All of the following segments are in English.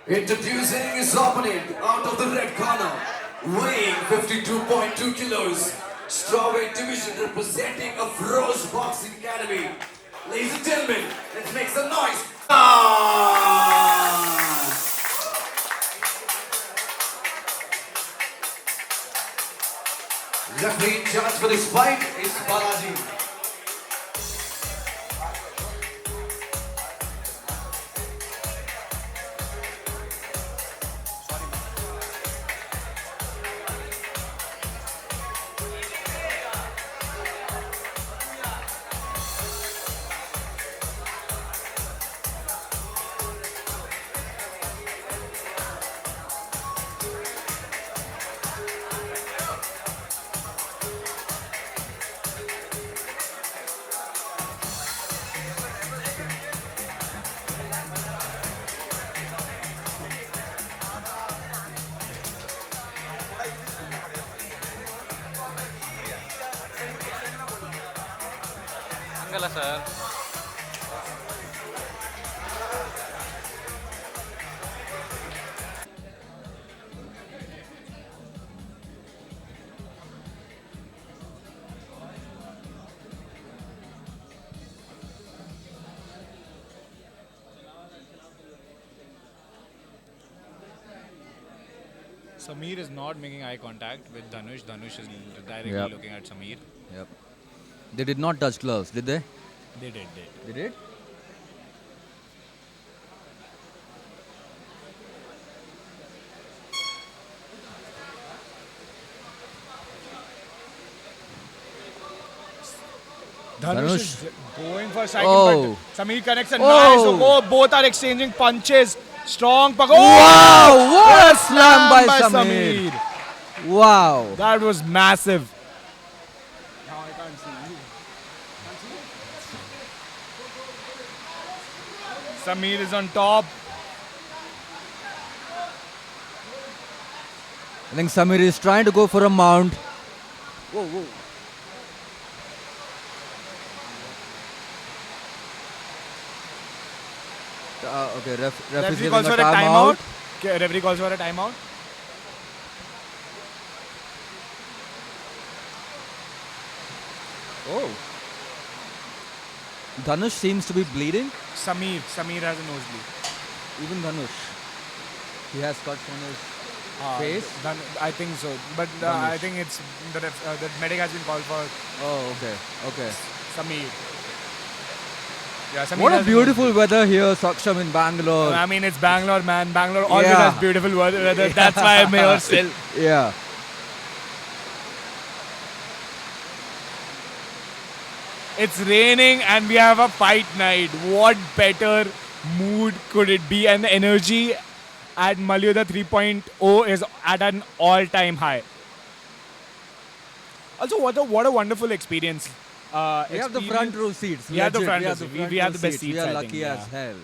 Introducing his opponent out of the red corner, weighing 52.2 kilos, strawweight division representing a Feroz Boxing Academy. Ladies and gentlemen, let's make some noise. Referee in charge for this fight is Balaji. Angela, sir. Sameer is not making eye contact with Dhanush. Dhanush is directly Yep. looking at Sameer. Yep. They did not touch gloves, did they? They did. They did? Dhanush is going for striking, Oh. but Sameer connects a Oh. nice. Oh, both are exchanging punches. Strong pug. Wow! Oh, What a slam by Sameer. Wow. That was massive. Sameer is on top. I think Sameer is trying to go for a mount. Whoa, whoa. Okay, ref is Referee giving calls a for a timeout. timeout. Okay, referee calls for a timeout. Oh. Dhanush seems to be bleeding. Sameer has a nosebleed. Even Dhanush. He has cuts on his face. I think so, but I think it's the medic has been called for Oh, okay. Okay. Sameer. Yeah, Sameer What a has beautiful nosebleed. weather here, Saksham, in Bangalore. I mean, it's Bangalore, man. Bangalore always Yeah. has beautiful weather. That's why I'm here still. Yeah. It's raining and we have a fight night. What better mood could it be? And the energy at Malyuddha 3.0 is at an all-time high. Also, what a wonderful experience. We have the front row seats. We have the legit. front We row have seats. the We have the best We seats, are I lucky think, as yeah. hell.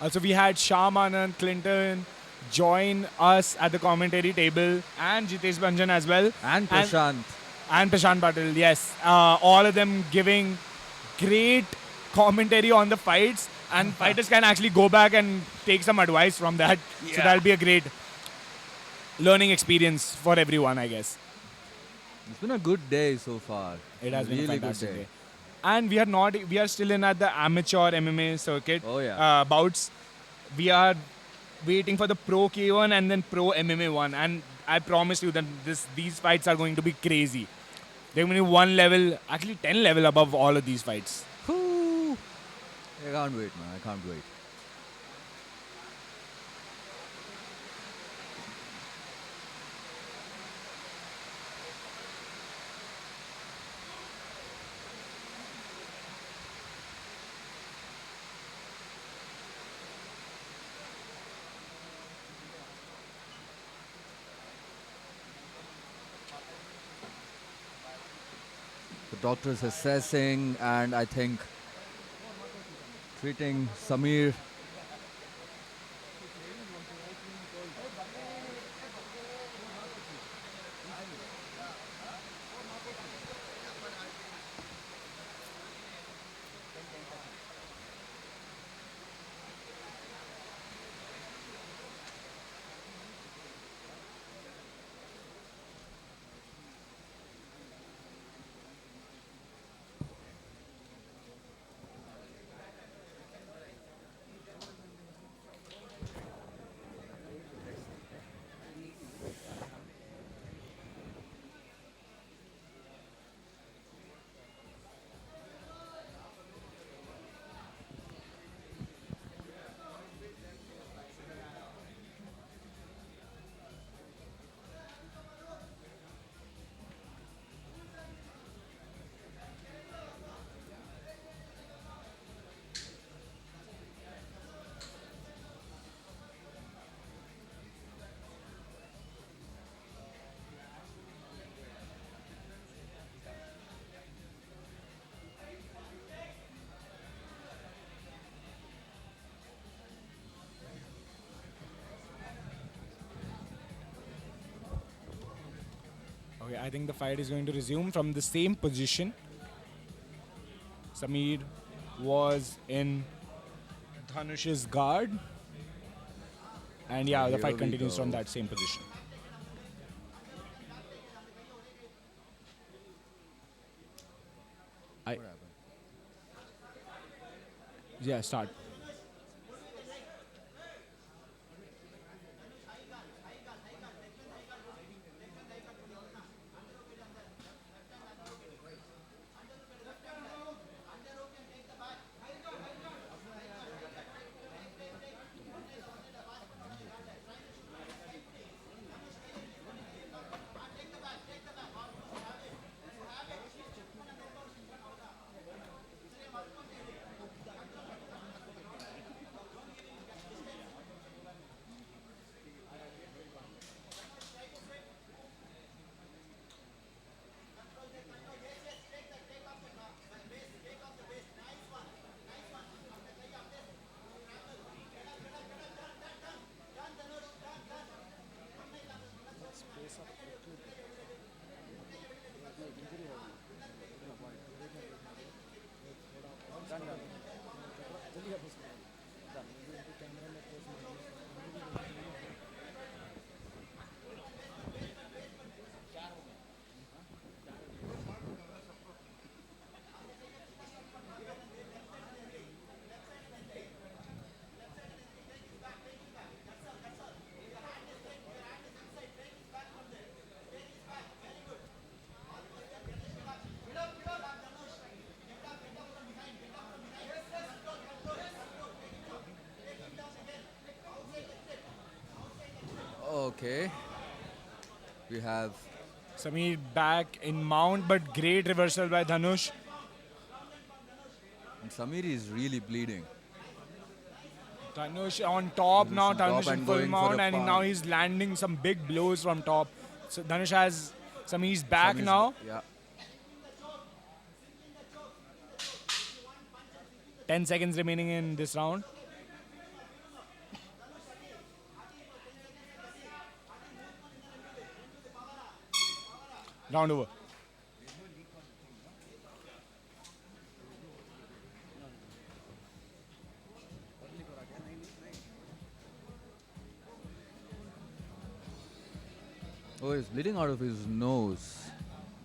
Also, we had Sham Anand, Clinton join us at the commentary table, and Jitesh Banjan as well. And Prashant. And Prashant Patil, yes. All of them giving great commentary on the fights, and fighters can actually go back and take some advice from that. So that'll be a great learning experience for everyone, I guess. It's been a good day so far. It has been a really fantastic good day. And we are still in at the amateur MMA circuit Oh, yeah. bouts. We are waiting for the Pro K1 and then Pro MMA one. And I promise you that these fights are going to be crazy. They're going to be one level, actually 10 level above all of these fights. Whew. I can't wait, man. I can't wait. The doctor is assessing and I think treating Samir. Okay, I think the fight is going to resume from the same position. Samir was in Dhanush's guard. And yeah, the Here fight we continues from go. that same position. What happened? Yeah, start. Okay. We have Samir back in mount, but great reversal by Dhanush. and Samir is really bleeding. Dhanush on top now. Dhanush on top Dhanush in and full going for mount, a and pound. now he's landing some big blows from top. So Dhanush has Samir's back Samir's now. Yeah. 10 seconds remaining in this round. Round over. Oh, he's bleeding out of his nose.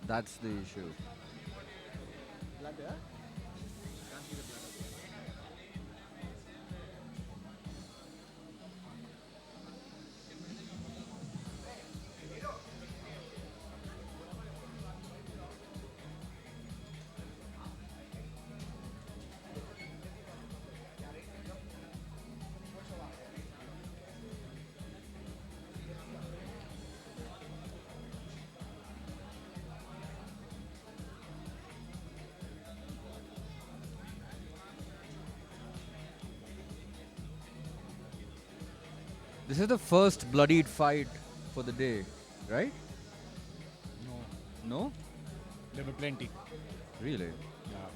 That's the issue. This is the first bloodied fight for the day, right? No, No? there were plenty. Really? Yeah.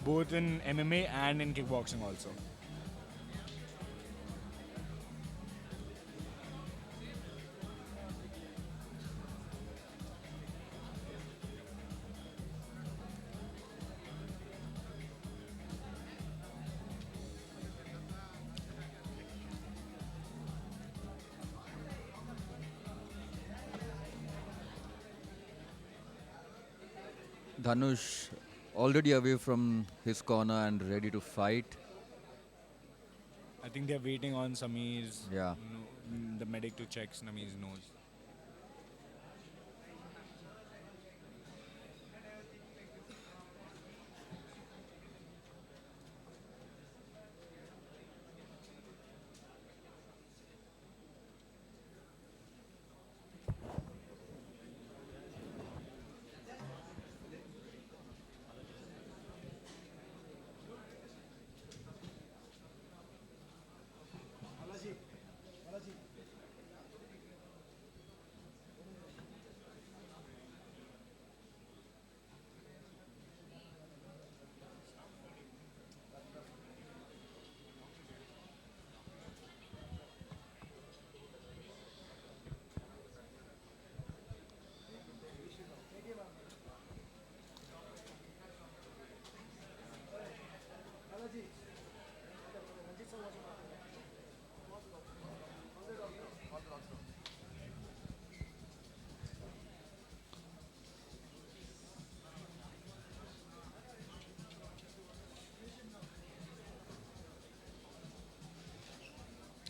Both in MMA and in kickboxing also. Dhanush already away from his corner and ready to fight. I think they're waiting on Samir's, Yeah. the medic to check Samir's nose.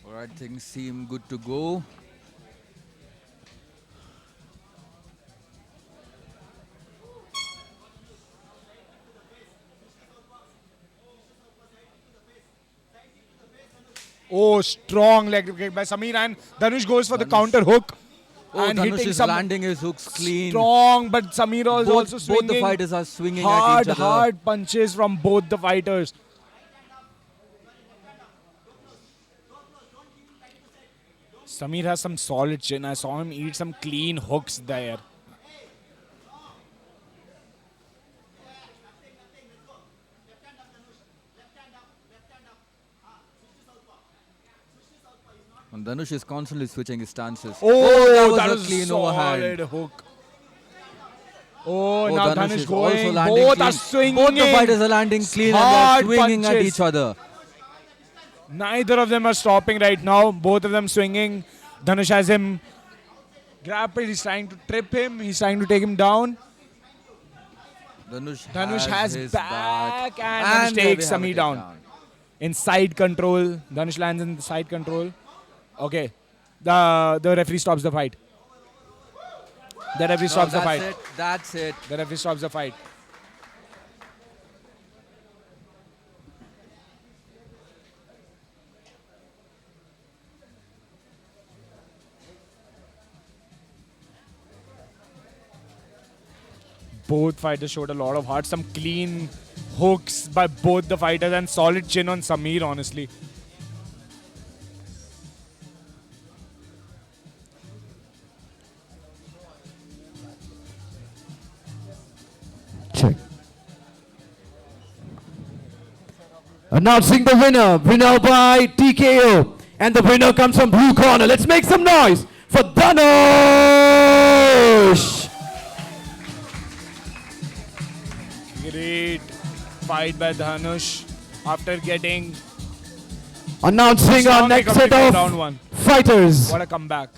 Alright, things seem good to go. Oh, strong leg kick by Samir, and Dhanush goes for the Dhanush. counter hook. Oh, and Dhanush hitting is some landing his hooks clean. strong, but Samir is Both, also swinging. both the fighters are swinging hard, at each other. hard punches from both the fighters. Samir has some solid chin. I saw him eat some clean hooks there. And Dhanush is constantly switching his stances. Oh, that that was a was clean solid overhand. hook. Oh, now Dhanush is going. also landing Both clean. are swinging. Both the fighters are landing clean and Hard they're swinging at punches. each other. Neither of them are stopping right now. Both of them swinging. Dhanush has him grappled. He's trying to trip him. He's trying to take him down. Dhanush has his back and Dhanush we takes have a Samir down. takedown. In side control. Dhanush lands in the side control. Okay. The referee stops the fight. The referee stops the fight. That's it. The referee stops the fight. Both fighters showed a lot of heart. Some clean hooks by both the fighters and solid chin on Samir, honestly. Check. Announcing the winner by TKO. And the winner comes from blue corner. Let's make some noise for Dhanush. Great fight by Dhanush after getting Announcing our strongly next set completed of round one. fighters. What a comeback.